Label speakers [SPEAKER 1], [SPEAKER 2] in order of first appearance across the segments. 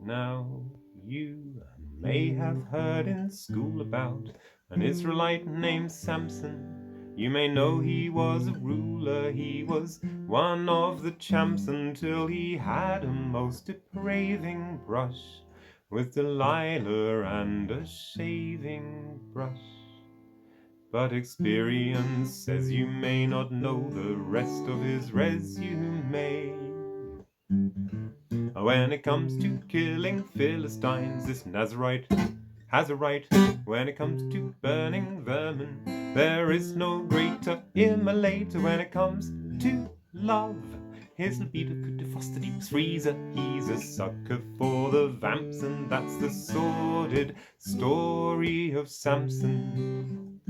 [SPEAKER 1] Now, you may have heard in school about an Israelite named Samson. You may know he was a ruler, he was one of the champs until he had a most depraving brush with Delilah and a shaving brush. But experience says you may not know the rest of his resume. When it comes to killing Philistines, this Nazarite has a right. When it comes to burning vermin, there is no greater immolator. When it comes to love, his libido could defrost the deepest freezer. He's a sucker for the vamps, and that's the sordid story of Samson.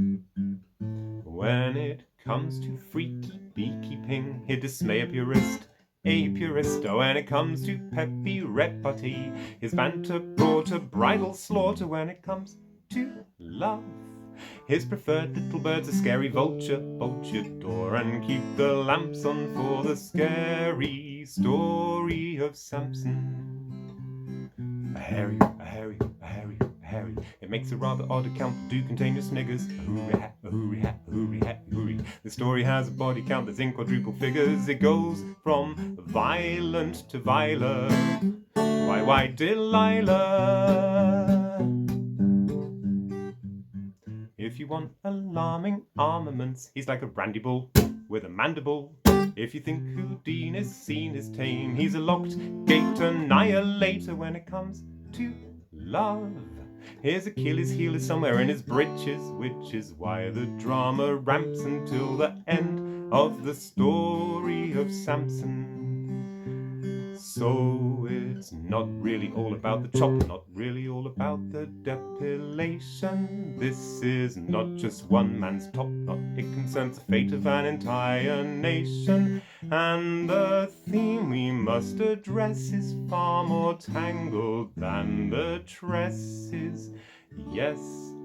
[SPEAKER 1] When it comes to freaky beekeeping, he'd dismay a purist. When it comes to peppy repartee, his banter brought a bridal slaughter. When it comes to love, his preferred little bird's a scary vulture. Bolt your door and keep the lamps on for the scary story of Samson. A hairy, a hairy, a hairy, a hairy. It makes a rather odd account, but do contain your sniggers. Hooray, hooray, hooray, hooray. The story has a body count that's in quadruple figures. It goes from violent to viler. Why, Delilah? If you want alarming armaments, he's like a brandy bull with a mandible. If you think Houdini's seen his tame, he's a locked gate annihilator. When it comes to love, his Achilles heel is somewhere in his breeches, which is why the drama ramps until the end of the story of Samson. So it's not really all about the chop, not really all about the depilation. This is not just one man's top knot, it concerns the fate of an entire nation. And the theme we must address is far more tangled than the tresses. Yes,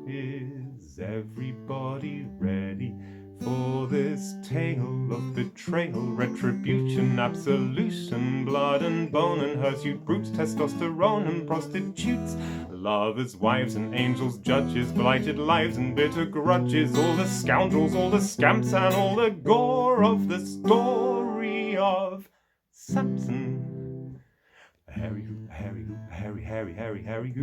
[SPEAKER 1] is everybody ready for this tale of betrayal, retribution, absolution, blood and bone and hirsute brutes, testosterone and prostitutes, lovers, wives and angels, judges, blighted lives and bitter grudges, all the scoundrels, all the scamps and all the gore of the story of Samson. Harry, Harry, Harry, Harry, Harry, Harry,